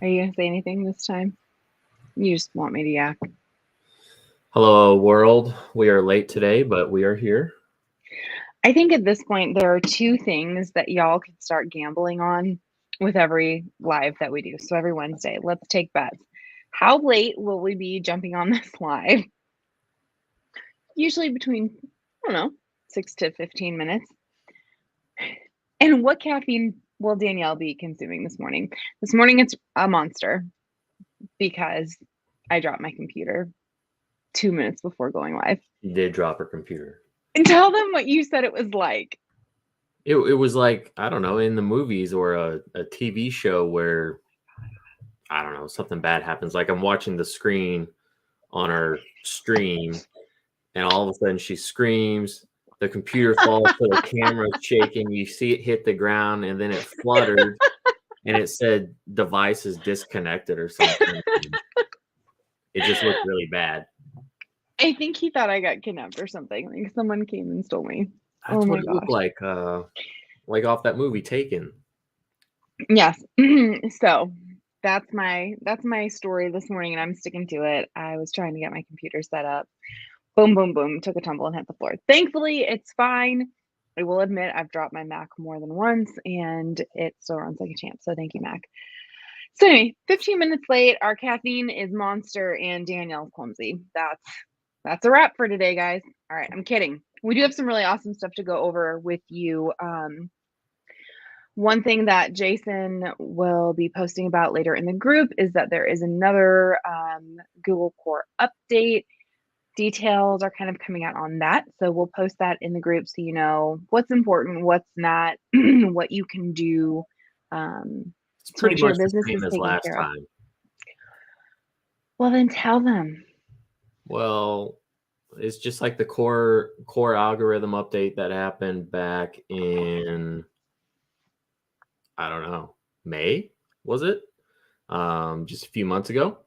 Are you gonna say anything this time? You just want me to yak. Hello, world. We are late today, but we are here. I think at this point there are two things that y'all could start gambling on with every live that we do. So every Wednesday, let's take bets. How late will we be jumping on this live? Usually between, I don't know, 6 to 15 minutes. And what caffeine will Danielle be consuming this morning? This morning it's a Monster because I dropped my computer 2 minutes before going live. You did drop her computer. And tell them what you said it was like. It was like, I don't know, in the movies or a TV show where, I don't know, something bad happens. Like I'm watching the screen on our stream, and all of a sudden she screams, the computer falls to the camera shaking, you see it hit the ground, and then it fluttered, and it said device is disconnected or something. It just looked really bad. I think he thought I got kidnapped or something. Like someone came and stole me. That's Oh what my it looked gosh. like off that movie Taken. Yes. So that's my story this morning, and I'm sticking to it. I was trying to get my computer set up. Boom, boom, boom. Took a tumble and hit the floor. Thankfully, it's fine. I will admit I've dropped my Mac more than once, and it still runs like a champ. So thank you, Mac. So anyway, 15 minutes late. Our caffeine is Monster, and Danielle's clumsy. That's a wrap for today, guys. All right, I'm kidding. We do have some really awesome stuff to go over with you. One thing that Jason will be posting about later in the group is that there is another Google Core update. Details are kind of coming out on that. So we'll post that in the group so you know what's important, what's not, what you can do It's to make pretty sure much your the business same is as taken last care of. time. Well, then tell them. Well, it's just like the core algorithm update that happened back in, I don't know, May, was it? Just a few months ago.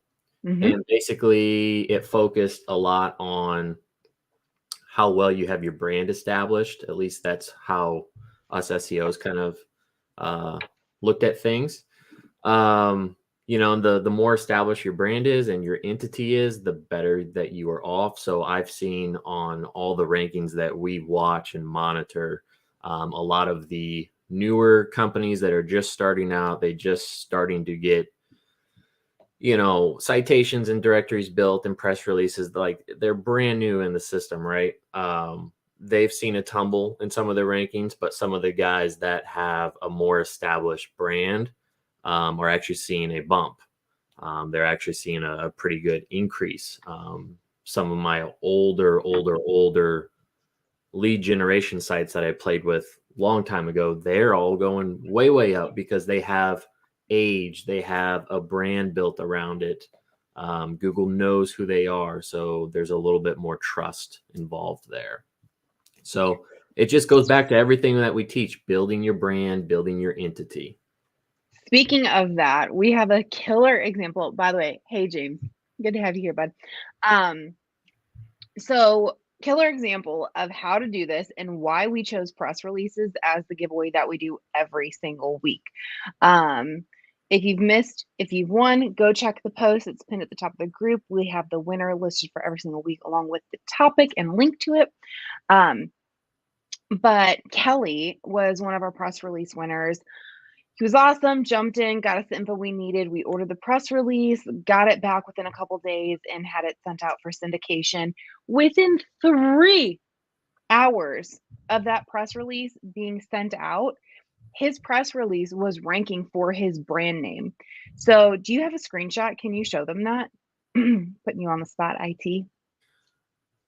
Mm-hmm. And basically it focused a lot on how well you have your brand established. At least that's how us SEOs kind of looked at things. The more established your brand is and your entity is, the better that you are off. So I've seen on all the rankings that we watch and monitor, a lot of the newer companies that are just starting out, they just starting to get, citations and directories built and press releases, like they're brand new in the system, right? They've seen a tumble in some of their rankings, but some of the guys that have a more established brand are actually seeing a bump. They're actually seeing a pretty good increase. Some of my older lead generation sites that I played with a long time ago, they're all going way, way up because they have age, they have a brand built around it. Google knows who they are, so there's a little bit more trust involved there. So it just goes back to everything that we teach: building your brand, building your entity. Speaking of that, we have a killer example. By the way, hey James, good to have you here, bud. So killer example of how to do this and why we chose press releases as the giveaway that we do every single week. If you've won, go check the post. It's pinned at the top of the group. We have the winner listed for every single week along with the topic and link to it. But Kelly was one of our press release winners. He was awesome, jumped in, got us the info we needed. We ordered the press release, got it back within a couple days, and had it sent out for syndication. Within 3 hours of that press release being sent out, his press release was ranking for his brand name. So do you have a screenshot? Can you show them that? Putting you on the spot, IT.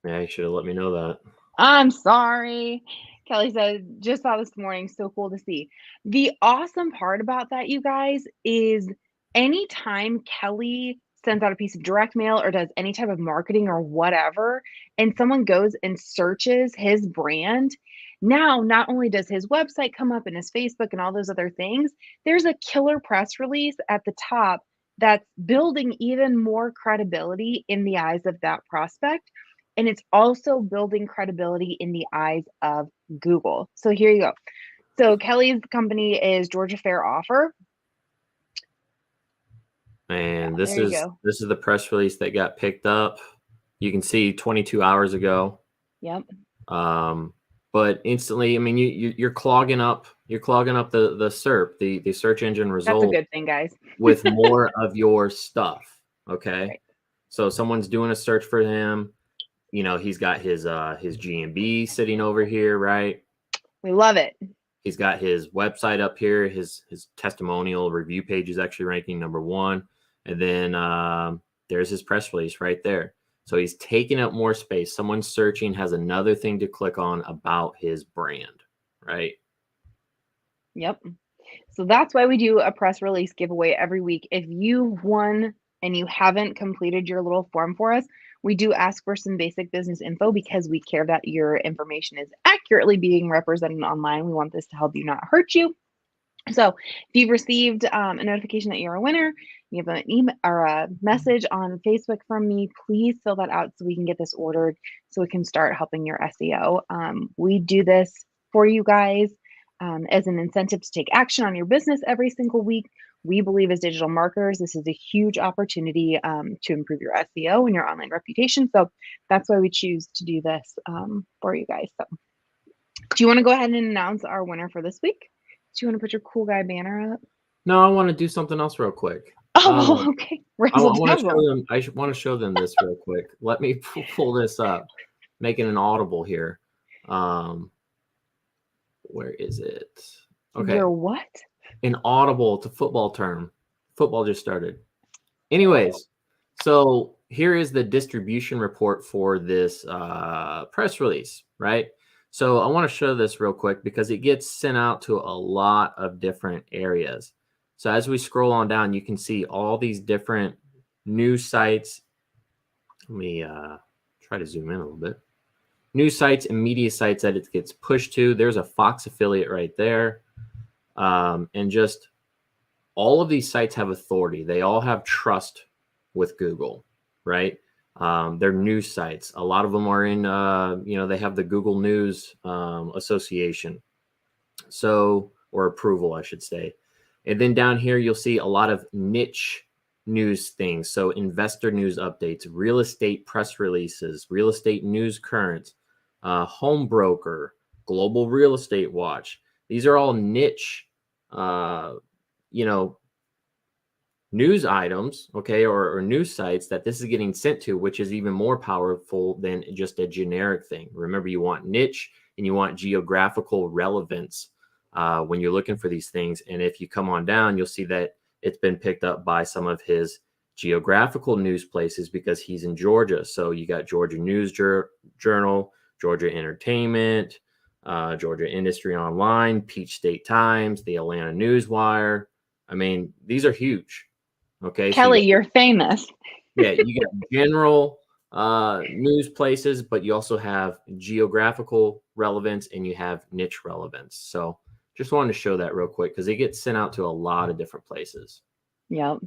Yeah, you should have let me know that. I'm sorry. Kelly said, just saw this morning. So cool to see. The awesome part about that, you guys, is anytime Kelly sends out a piece of direct mail or does any type of marketing or whatever, and someone goes and searches his brand, now not only does his website come up and his Facebook and all those other things, there's a killer press release at the top that's building even more credibility in the eyes of that prospect. And it's also building credibility in the eyes of Google. So here you go. So Kelly's company is Georgia Fair Offer. And Yeah, there you go. this is the press release that got picked up. You can see 22 hours ago. Yep. But instantly, I mean, you're clogging up the SERP, the search engine That's a result, good thing, guys. with more of your stuff. Okay, Right. so someone's doing a search for him. You know, he's got his GMB sitting over here, right? We love it. He's got his website up here. His testimonial review page is actually ranking #1, and then there's his press release right there. So he's taking up more space. Someone searching has another thing to click on about his brand, right? Yep. So that's why we do a press release giveaway every week. If you won and you haven't completed your little form for us, we do ask for some basic business info because we care that your information is accurately being represented online. We want this to help you, not hurt you. So if you've received a notification that you're a winner, you have an email or a message on Facebook from me, please fill that out so we can get this ordered so we can start helping your SEO. We do this for you guys as an incentive to take action on your business every single week. We believe as digital marketers, this is a huge opportunity to improve your SEO and your online reputation. So that's why we choose to do this for you guys. So do you want to go ahead and announce our winner for this week? Do you want to put your cool guy banner up? No, I want to do something else real quick. Oh, okay. I Razzle want to show dazzle. them. Want to show them this real quick. Let me pull this up, making an audible here. Where is it? Okay, Your what? an audible to football term. Football just started. Anyways, so here is the distribution report for this press release, right? So I want to show this real quick because it gets sent out to a lot of different areas. So as we scroll on down, you can see all these different news sites. Let me try to zoom in a little bit. News sites and media sites that it gets pushed to. There's a Fox affiliate right there. And just all of these sites have authority. They all have trust with Google, right? They're news sites. A lot of them are in, they have the Google News Association. So, or approval, I should say. And then down here, you'll see a lot of niche news things. So investor news updates, real estate press releases, real estate news currents, home broker, global real estate watch. These are all niche, news items, okay, or news sites that this is getting sent to, which is even more powerful than just a generic thing. Remember, you want niche and you want geographical relevance when you're looking for these things. And if you come on down, you'll see that it's been picked up by some of his geographical news places because he's in Georgia. So you got Georgia News Journal, Georgia Entertainment, Georgia Industry Online, Peach State Times, the Atlanta Newswire. I mean, these are huge. Okay, Kelly, so you're famous. you get general news places, but you also have geographical relevance and you have niche relevance. So just wanted to show that real quick because it gets sent out to a lot of different places. Yep.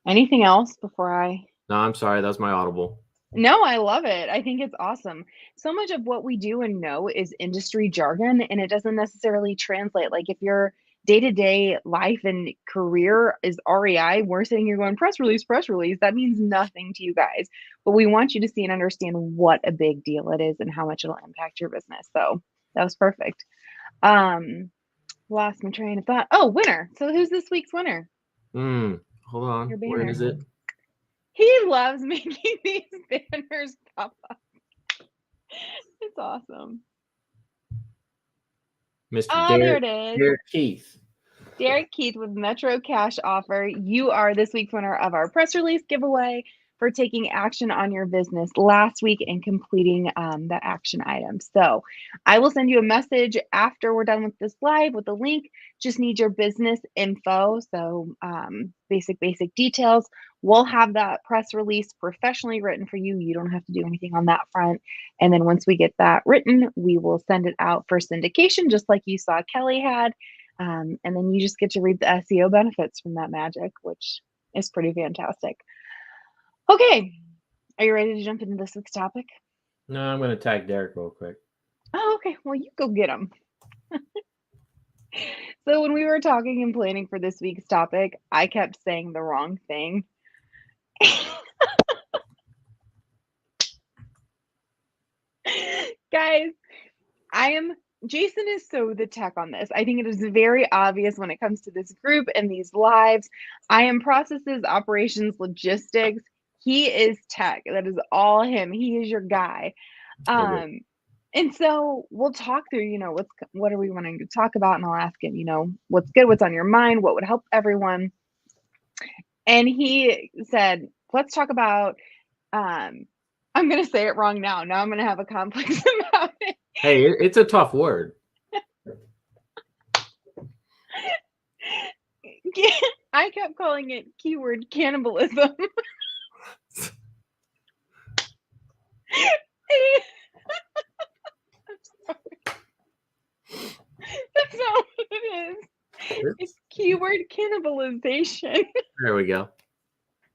Anything else before I? No, I'm sorry, that was my audible. No, I love it. I think it's awesome. So much of what we do and know is industry jargon, and it doesn't necessarily translate. Like if your day-to-day life and career is REI, we're sitting here going press release, press release. That means nothing to you guys. But we want you to see and understand what a big deal it is and how much it'll impact your business. So that was perfect. Lost my train of thought. Oh, winner. So who's this week's winner? Hold on. Your Where banner. is it? He loves making these banners pop up. It's awesome. Mr. There it is. Derek Keith. Derek Keith with Metro Cash offer. You are this week's winner of our press release giveaway for taking action on your business last week and completing the action item. So I will send you a message after we're done with this live with the link. Just need your business info. So basic details. We'll have that press release professionally written for you. You don't have to do anything on that front. And then once we get that written, we will send it out for syndication, just like you saw Kelly had. And then you just get to reap the SEO benefits from that magic, which is pretty fantastic. Okay, are you ready to jump into this week's topic? No, I'm going to tag Derek real quick. Oh, okay. Well, you go get him. So when we were talking and planning for this week's topic, I kept saying the wrong thing. Guys, Jason is so the tech on this. I think it is very obvious when it comes to this group and these lives. I am processes, operations, logistics. He is tech. That is all him. He is your guy. Okay. And so we'll talk through, what are we wanting to talk about? And I'll ask him, what's good, what's on your mind, what would help everyone. And he said, let's talk about, I'm going to say it wrong now. Now I'm going to have a complex about it. Hey, it's a tough word. I kept calling it keyword cannibalism. That's not what it is. It's keyword cannibalization. There we go.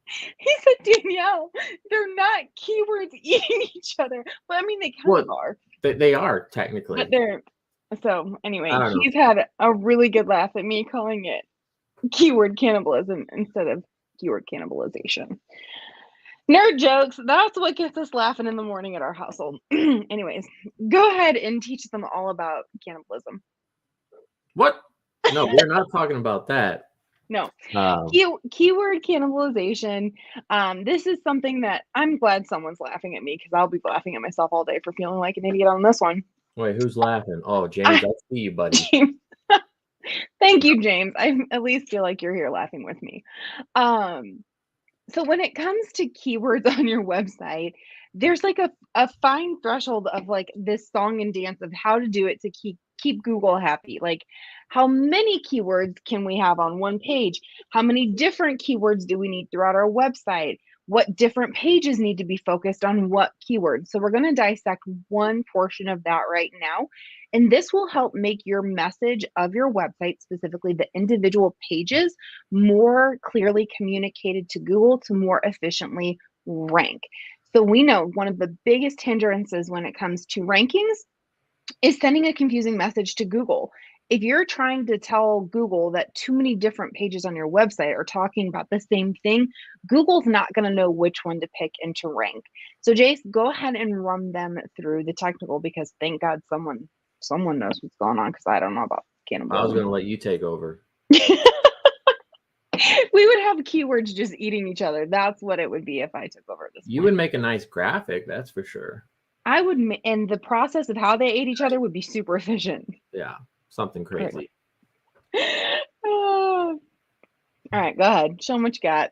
He said, Danielle, they're not keywords eating each other. Well, I mean, they kind of are. They are technically. But they're so anyway, he's know. had a really good laugh at me calling it keyword cannibalism instead of keyword cannibalization. Nerd jokes. That's what gets us laughing in the morning at our household. Anyways, go ahead and teach them all about cannibalism. What? No, we're not talking about that. No. Keyword cannibalization. This is something that I'm glad someone's laughing at me because I'll be laughing at myself all day for feeling like an idiot on this one. Wait, who's laughing? Oh, James, I see you, buddy. James. Thank you, James. I at least feel like you're here laughing with me. So when it comes to keywords on your website, there's like a fine threshold of like this song and dance of how to do it to keep Google happy. Like how many keywords can we have on one page? How many different keywords do we need throughout our website? What different pages need to be focused on what keywords? So we're going to dissect one portion of that right now. And this will help make your message of your website, specifically the individual pages, more clearly communicated to Google to more efficiently rank. So we know one of the biggest hindrances when it comes to rankings is sending a confusing message to Google. If you're trying to tell Google that too many different pages on your website are talking about the same thing, Google's not going to know which one to pick and to rank. So Jace, go ahead and run them through the technical because thank God someone knows what's going on because I don't know about cannibalism. I was going to let you take over. We would have keywords just eating each other. That's what it would be if I took over this. You would make a nice graphic, that's for sure. I would, and the process of how they ate each other would be super efficient. Yeah, something crazy. All right, go ahead. Show them what you got.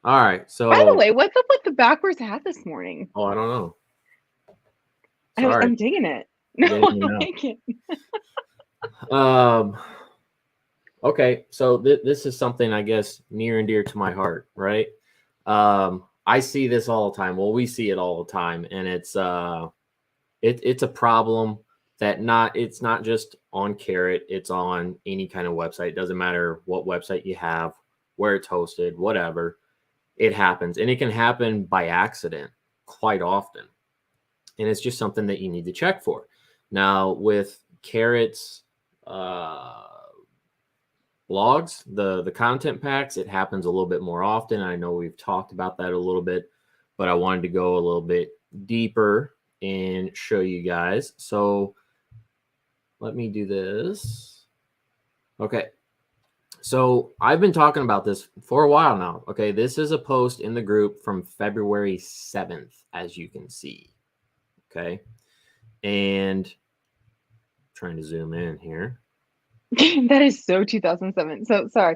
All right, so. By the way, what's up with the backwards hat this morning? Oh, I don't know. I'm digging it. No, I'm liking it. Okay, so this is something I guess near and dear to my heart, right? I see this all the time. Well, we see it all the time, and it's a problem that it's not just on Carrot, it's on any kind of website. It doesn't matter what website you have, where it's hosted, whatever. It happens, and it can happen by accident quite often. And it's just something that you need to check for. Now, with Carrot's blogs, the content packs, it happens a little bit more often. I know we've talked about that a little bit, but I wanted to go a little bit deeper and show you guys. So let me do this. Okay. So I've been talking about this for a while now. Okay. This is a post in the group from February 7th, as you can see. Okay. And trying to zoom in here. That is so 2007. So sorry.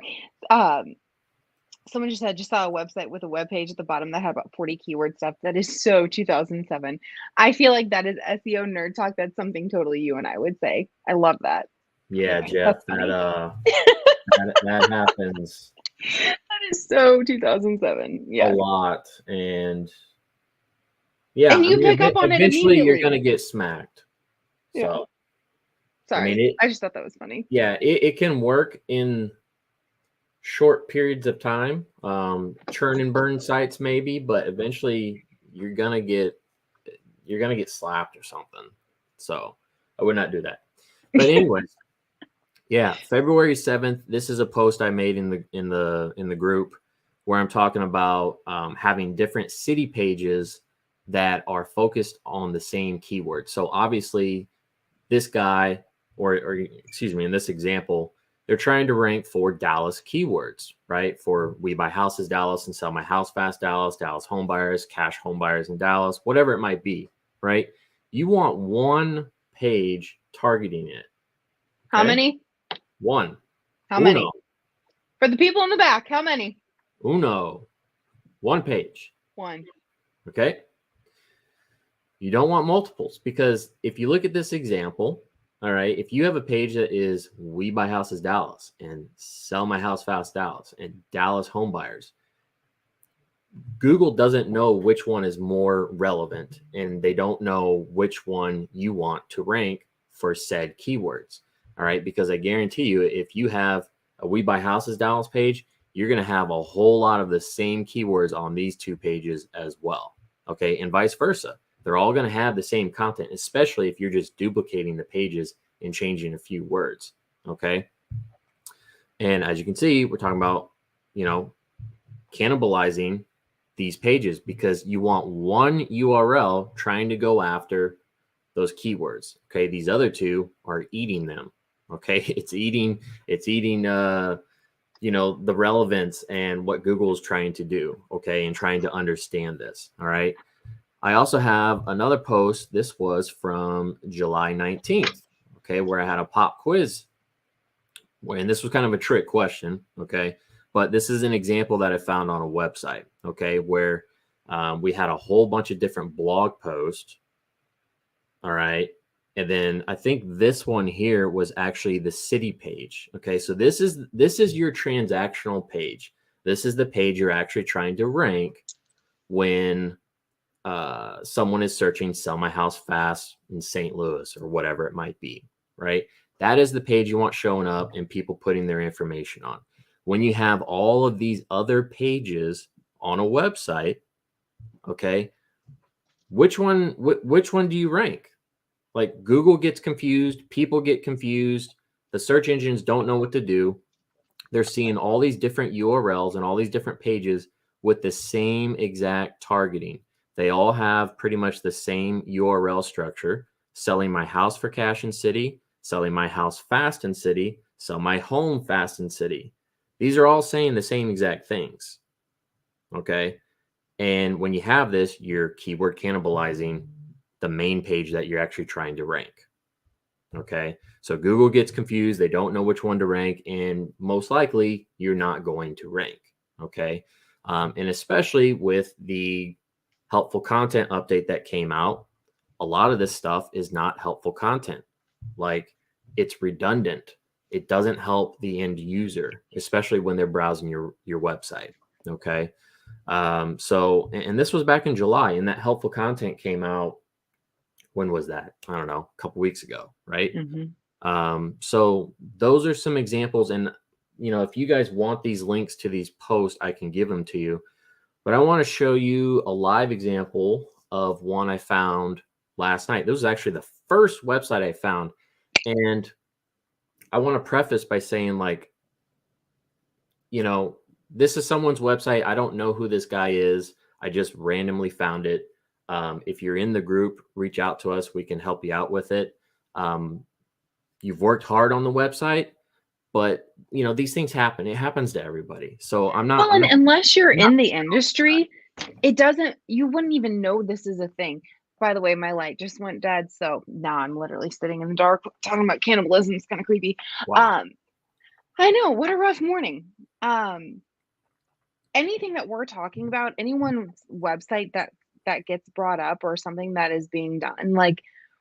Someone just saw a website with a web page at the bottom that had about 40 keyword stuff. That is so 2007. I feel like that is SEO nerd talk. That's something totally you and I would say. I love that. Yeah, anyway, Jeff, that happens. That is so 2007. Yeah, a lot, and yeah, and you pick up on it immediately. You're gonna get smacked. Yeah. So, sorry, I just thought that was funny. Yeah, it can work in short periods of time, churn and burn sites maybe, but eventually you're gonna get slapped or something. So I would not do that. But anyways, Yeah, February 7th. This is a post I made in the group where I'm talking about having different city pages that are focused on the same keyword. So obviously, this guy, or excuse me, in this example, they're trying to rank for Dallas keywords, right? For we buy houses Dallas and sell my house fast Dallas, Dallas home buyers, cash home buyers in Dallas, whatever it might be, right? You want one page targeting it, How okay? many? One. How Uno. many? For the people in the back, how many? Uno. One page. One. Okay. You don't want multiples because if you look at this example, all right, if you have a page that is we buy houses Dallas and sell my house fast Dallas and Dallas home buyers, Google doesn't know which one is more relevant and they don't know which one you want to rank for said keywords. All right. Because I guarantee you, if you have a we buy houses Dallas page, you're going to have a whole lot of the same keywords on these two pages as well. Okay. And vice versa. They're all going to have the same content, especially if you're just duplicating the pages and changing a few words. Okay. And as you can see, we're talking about, cannibalizing these pages because you want one URL trying to go after those keywords. Okay. These other two are eating them. Okay. It's eating the relevance and what Google is trying to do. Okay. And trying to understand this. All right. I also have another post. This was from July 19th. Okay. Where I had a pop quiz. And this was kind of a trick question. Okay. But this is an example that I found on a website. Okay. Where we had a whole bunch of different blog posts. All right. And then I think this one here was actually the city page. Okay. So this is your transactional page. This is the page you're actually trying to rank when someone is searching sell my house fast in St. Louis or whatever it might be, right? That is the page you want showing up and people putting their information on. When you have all of these other pages on a website, okay, which one do you rank? Like Google gets confused, people get confused, the search engines don't know what to do. They're seeing all these different URLs and all these different pages with the same exact targeting. They all have pretty much the same URL structure: selling my house for cash in city, selling my house fast in city, sell my home fast in city. These are all saying the same exact things. Okay. And when you have this, you're keyword cannibalizing the main page that you're actually trying to rank. Okay. So Google gets confused. They don't know which one to rank. And most likely, you're not going to rank. Okay. And especially with the helpful content update that came out, a lot of this stuff is not helpful content. Like it's redundant. It doesn't help the end user, especially when they're browsing your website. Okay. And this was back in July, and that helpful content came out. When was that? I don't know, a couple weeks ago, right? So those are some examples. And, if you guys want these links to these posts, I can give them to you. But I want to show you a live example of one I found last night. This was actually the first website I found. And I want to preface by saying, this is someone's website. I don't know who this guy is. I just randomly found it. If you're in the group, reach out to us. We can help you out with it. You've worked hard on the website, but these things happen. It happens to everybody. So I'm not. Well, and unless you're not, in the industry, you wouldn't even know this is a thing. By the way, my light just went dead. So now I'm literally sitting in the dark talking about cannibalism. It's kind of creepy. wow. I know, what a rough morning. Anything that we're talking about, anyone's website that gets brought up or something that is being done,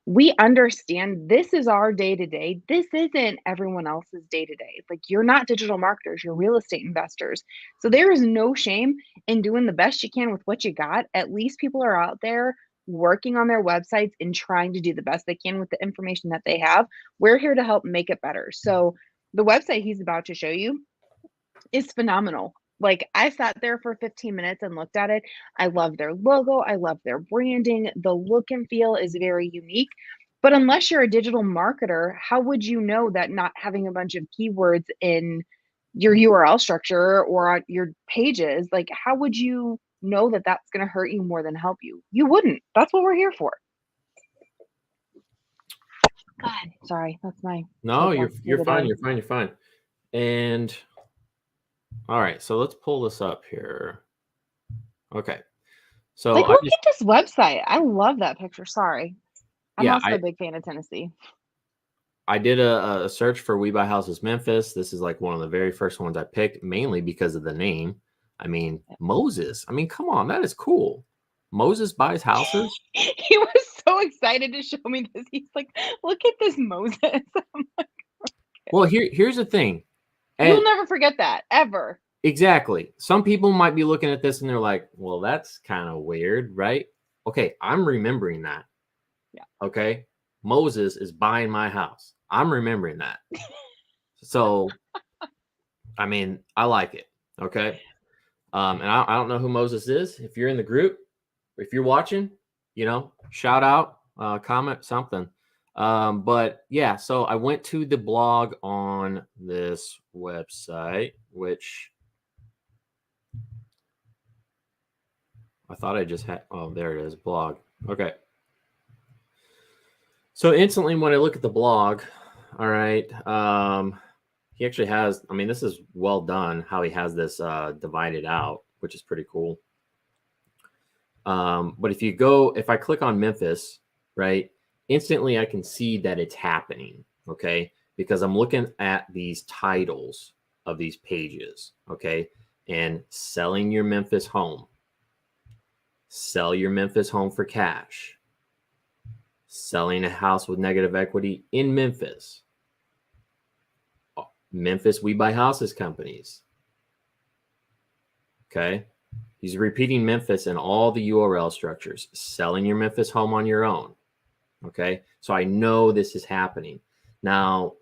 we understand this is our day to day. This isn't everyone else's day to day. You're not digital marketers, you're real estate investors. So there is no shame in doing the best you can with what you got. At least people are out there working on their websites and trying to do the best they can with the information that they have. We're here to help make it better. So the website he's about to show you is phenomenal. I sat there for 15 minutes and looked at it. I love their logo. I love their branding. The look and feel is very unique. But unless you're a digital marketer, how would you know that not having a bunch of keywords in your URL structure or on your pages, like how would you know that that's going to hurt you more than help you? You wouldn't. That's what we're here for. God, sorry, that's my No, you're soapbox for you're the fine. day. You're fine. You're fine. And all right, so let's pull this up here. Okay. So Like, I look just at this website. I love that picture. Sorry. I'm yeah, also a big fan of Tennessee. I did a search for We Buy Houses Memphis. This is like one of the very first ones I picked, mainly because of the name. I mean, Moses. I mean, come on, that is cool. Moses buys houses. He was so excited to show me this. He's like, look at this Moses. Well, here's the thing. You'll And never forget that, ever. exactly. Some people might be looking at this and they're like, well, that's kind of weird, right? Okay, I'm remembering that. Yeah. Okay. Moses is buying my house. I'm remembering that. So, I mean, I like it. Okay. And I don't know who Moses is. If you're in the group, if you're watching, shout out, comment something. But yeah, so I went to the blog on this website, which I thought I just had. Oh, there it is, blog. Okay. So instantly when I look at the blog, all right, he actually has, I mean, this is well done how he has this divided out, which is pretty cool. But if I click on Memphis, right, instantly I can see that it's happening, okay, because I'm looking at these titles of these pages, okay, and selling your Memphis home, sell your Memphis home for cash, selling a house with negative equity in Memphis, Memphis We Buy Houses companies, okay. He's repeating Memphis in all the URL structures, selling your Memphis home on your own. Okay. So I know this is happening. Now,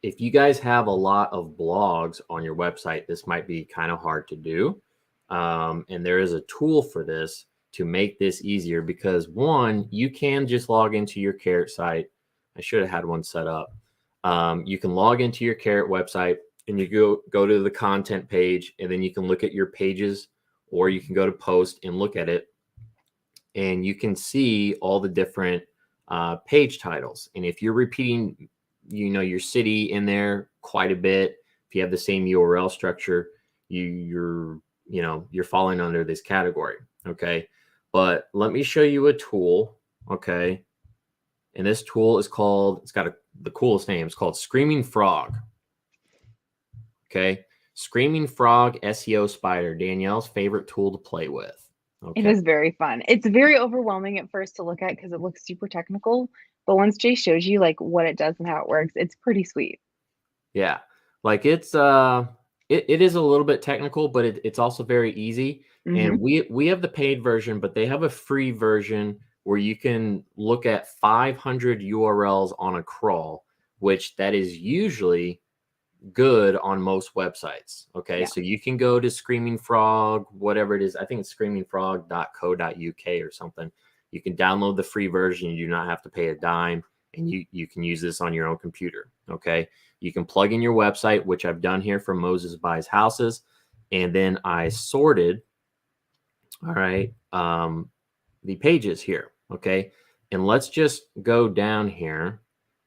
if you guys have a lot of blogs on your website, this might be kind of hard to do. And there is a tool for this to make this easier because one, you can just log into your Carrot site. I should have had one set up. You can log into your Carrot website and you go to the content page, and then you can look at your pages, or you can go to post and look at it, and you can see all the different page titles. And if you're repeating, your city in there quite a bit, if you have the same URL structure, you're falling under this category. Okay. But let me show you a tool. Okay. And this tool is it's got the coolest name. It's called Screaming Frog. Okay. Screaming Frog SEO Spider, Danielle's favorite tool to play with. Okay. It is very fun. It's very overwhelming at first to look at because it looks super technical. But once Jay shows you like what it does and how it works, it's pretty sweet. Yeah. Like it's it is a little bit technical, but it's also very easy. And we have the paid version, but they have a free version where you can look at 500 URLs on a crawl, which that is usually good on most websites. Okay. Yeah. So you can go to Screaming Frog, whatever it is. I think it's screamingfrog.co.uk or something. You can download the free version. You do not have to pay a dime, and you can use this on your own computer. Okay. You can plug in your website, which I've done here for Moses Buys Houses. And then I sorted, all right, the pages here. Okay. And let's just go down here.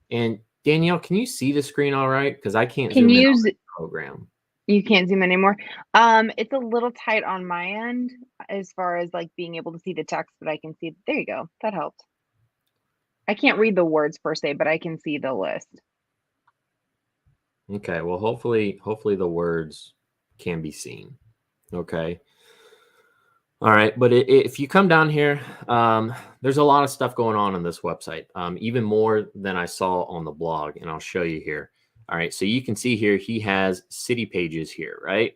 And Danielle, can you see the screen all right? Because I can't zoom in on the program. You can't zoom anymore. It's a little tight on my end as far as like being able to see the text, but I can see. There you go. That helped. I can't read the words per se, but I can see the list. Okay. Well, hopefully the words can be seen. Okay. All right. But if you come down here, there's a lot of stuff going on this website, even more than I saw on the blog. And I'll show you here. All right. So you can see here, he has city pages here, right?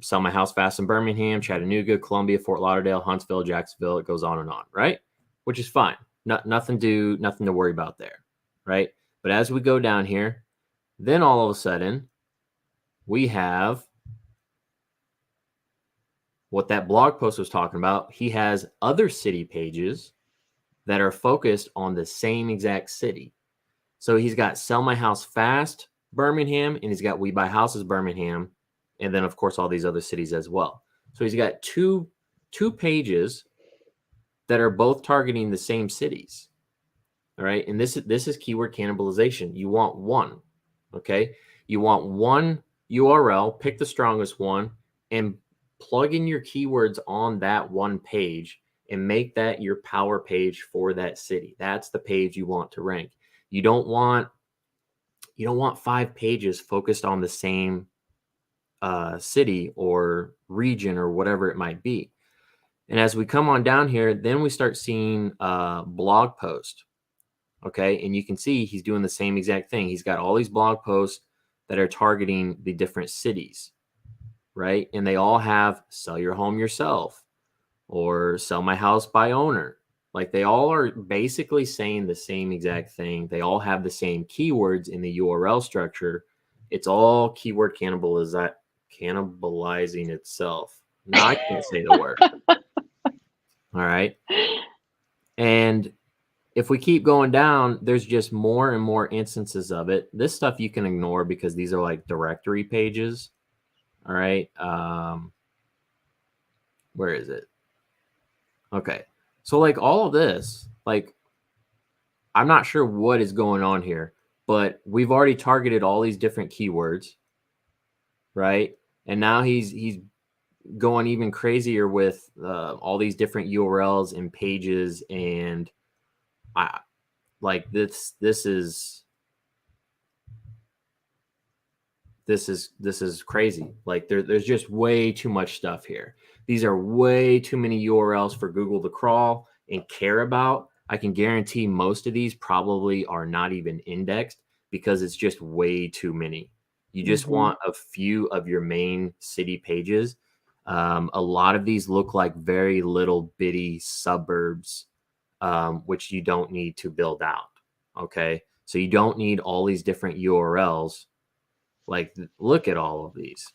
Sell my house fast in Birmingham, Chattanooga, Columbia, Fort Lauderdale, Huntsville, Jacksonville. It goes on and on, right? Which is fine. Nothing to worry about there, right? But as we go down here, then all of a sudden we have what that blog post was talking about. He has other city pages that are focused on the same exact city. So he's got Sell My House Fast Birmingham, and he's got We Buy Houses Birmingham, and then of course all these other cities as well. So he's got two pages that are both targeting the same cities. All right, and this is keyword cannibalization. You want one, okay? You want one URL, pick the strongest one, and plug in your keywords on that one page and make that your power page for that city. That's the page you want to rank. You don't want 5 pages focused on the same city or region or whatever it might be. And as we come on down here, then we start seeing blog post. Okay, and you can see he's doing the same exact thing. He's got all these blog posts that are targeting the different cities, right? And they all have sell your home yourself or sell my house by owner. Like they all are basically saying the same exact thing. They all have the same keywords in the URL structure. It's all keyword cannibalizing itself. Now I can't say the word. All right. And if we keep going down, there's just more and more instances of it. This stuff you can ignore because these are like directory pages. All right. Where is it? Okay. So like all of this, like I'm not sure what is going on here, but we've already targeted all these different keywords, right? And now he's going even crazier with all these different URLs and pages, and I like this is crazy. Like there's just way too much stuff here. These are way too many URLs for Google to crawl and care about. I can guarantee most of these probably are not even indexed because it's just way too many. You just want a few of your main city pages. A lot of these look like very little bitty suburbs, which you don't need to build out. Okay. So you don't need all these different URLs. Like, look at all of these.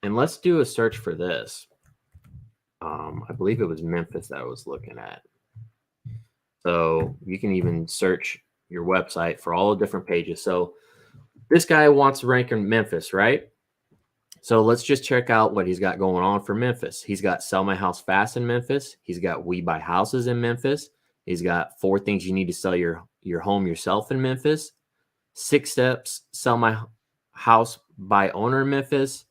And let's do a search for this. I believe it was Memphis that I was looking at. So you can even search your website for all the different pages. So this guy wants to rank in Memphis, right? So let's just check out what he's got going on for Memphis. He's got Sell My House Fast in Memphis. He's got We Buy Houses in Memphis. He's got 4 things you need to sell your home yourself in Memphis. 6 steps, sell my house by owner in Memphis.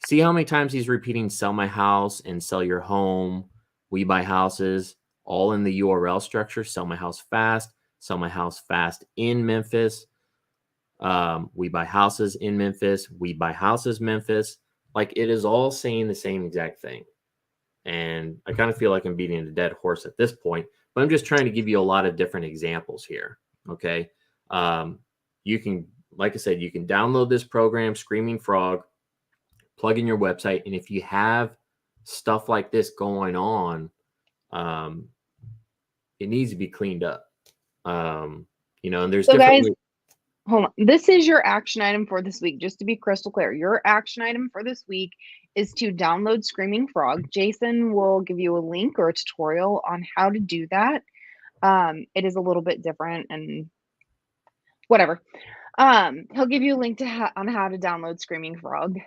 See how many times he's repeating sell my house and sell your home, we buy houses, all in the URL structure. Sell my house fast, sell my house fast in Memphis. We buy houses in Memphis, we buy houses Memphis. Like it is all saying the same exact thing. And I kind of feel like I'm beating a dead horse at this point, but I'm just trying to give you a lot of different examples here. Okay. You can, like I said, you can download this program, Screaming Frog, plug in your website. And if you have stuff like this going on, it needs to be cleaned up. And there's so different. Guys, hold on. This is your action item for this week. Just to be crystal clear, your action item for this week is to download Screaming Frog. Jason will give you a link or a tutorial on how to do that. It is a little bit different and whatever. He'll give you a link on how to download Screaming Frog.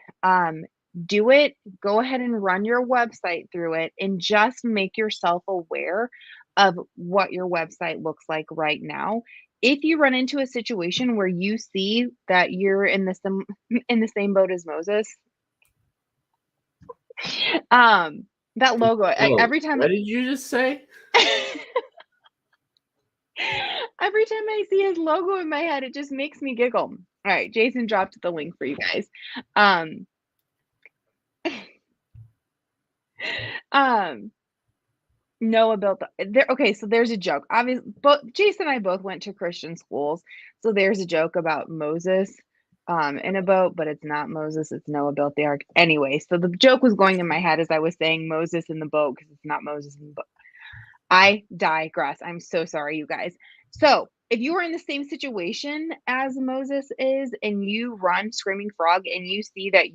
Do it. Go ahead and run your website through it and just make yourself aware of what your website looks like right now. If you run into a situation where you see that you're in the same boat as Moses, that logo, every time. What did you just say? Every time I see his logo in my head, it just makes me giggle. All right, Jason dropped the link for you guys. Noah built there. Okay, so there's a joke. Obviously, both Jason and I both went to Christian schools, so there's a joke about Moses in a boat, but it's not Moses, it's Noah built the ark. Anyway, so the joke was going in my head as I was saying Moses in the boat because it's not Moses in the boat. I digress. I'm so sorry, you guys. So if you are in the same situation as Moses is and you run Screaming Frog and you see that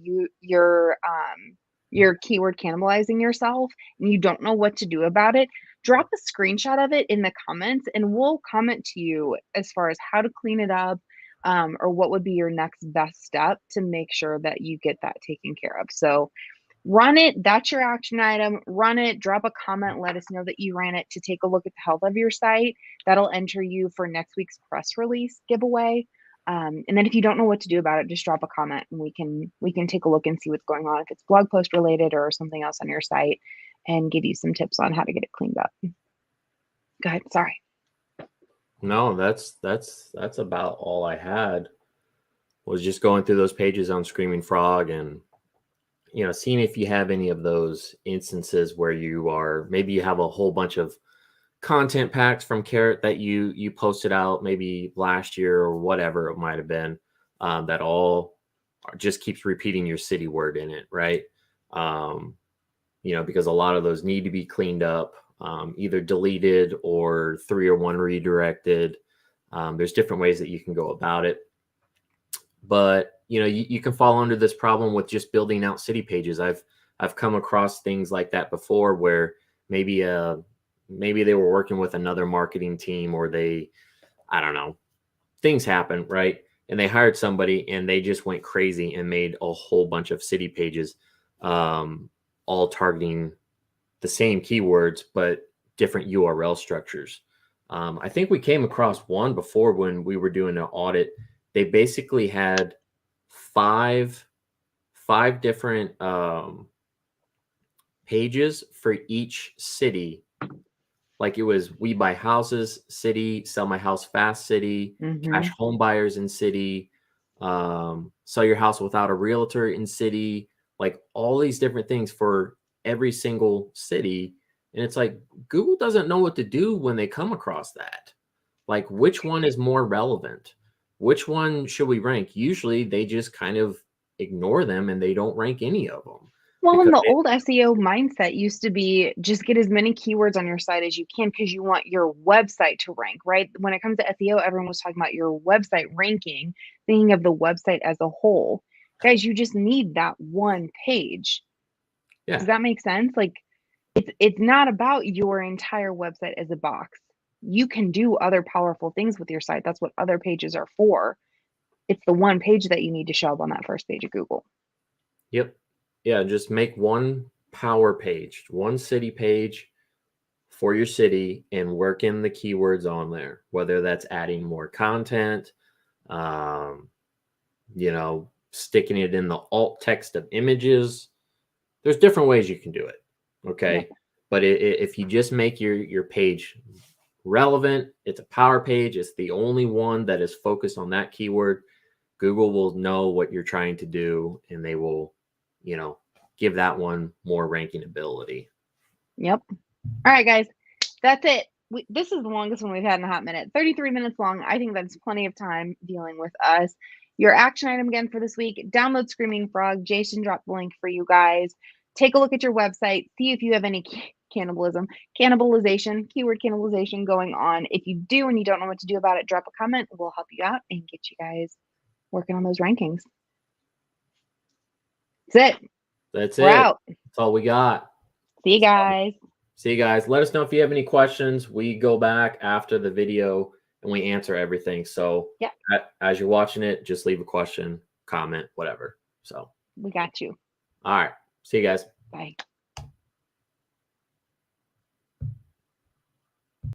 you're keyword cannibalizing yourself and you don't know what to do about it, drop a screenshot of it in the comments and we'll comment to you as far as how to clean it up, or what would be your next best step to make sure that you get that taken care of. So run it. That's your action item. Run it. Drop a comment. Let us know that you ran it to take a look at the health of your site. That'll enter you for next week's press release giveaway. And then if you don't know what to do about it, just drop a comment and we can take a look and see what's going on, if it's blog post related or something else on your site, and give you some tips on how to get it cleaned up. Go ahead. Sorry. No, that's about all I had. Was just going through those pages on Screaming Frog and seeing if you have any of those instances where maybe you have a whole bunch of content packs from Carrot that you posted out maybe last year or whatever it might have been, that all just keeps repeating your city word in it, right? Because a lot of those need to be cleaned up, either deleted or 301 redirected. There's different ways that you can go about it. But you can fall under this problem with just building out city pages. I've come across things like that before, where maybe they were working with another marketing team, or I don't know, things happen, right? And they hired somebody and they just went crazy and made a whole bunch of city pages, all targeting the same keywords, but different URL structures. I think we came across one before when we were doing an audit. They basically had five different pages for each city. Like it was We Buy Houses City, Sell My House Fast City, Cash Home Buyers in City, Sell Your House Without a Realtor in City, like all these different things for every single city. And it's like Google doesn't know what to do when they come across that. Like, which one is more relevant? Which one should we rank? Usually they just kind of ignore them and they don't rank any of them. Well, and the old SEO mindset used to be just get as many keywords on your site as you can because you want your website to rank, right? When it comes to SEO, everyone was talking about your website ranking, thinking of the website as a whole. Guys, you just need that one page. Yeah. Does that make sense? Like, it's not about your entire website as a box. You can do other powerful things with your site. That's what other pages are for. It's the one page that you need to show up on that first page of Google. Yep. Yeah, just make one power page, one city page for your city, and work in the keywords on there, whether that's adding more content, sticking it in the alt text of images. There's different ways you can do it. Okay. Yeah. But if you just make your page relevant, it's a power page, it's the only one that is focused on that keyword, Google will know what you're trying to do and they will, give that one more ranking ability. Yep. All right, guys, that's it. This is the longest one we've had in a hot minute, 33 minutes long. I think that's plenty of time dealing with us. Your action item again for this week, download Screaming Frog. Jason dropped the link for you guys. Take a look at your website. See if you have any cannibalization, keyword cannibalization going on. If you do and you don't know what to do about it, drop a comment. We'll help you out and get you guys working on those rankings. That's it. We're out. That's all we got. See you guys. See you guys. Let us know if you have any questions. We go back after the video and we answer everything. So yeah, as you're watching it, just leave a question, comment, whatever. So we got you. All right. See you guys. Bye.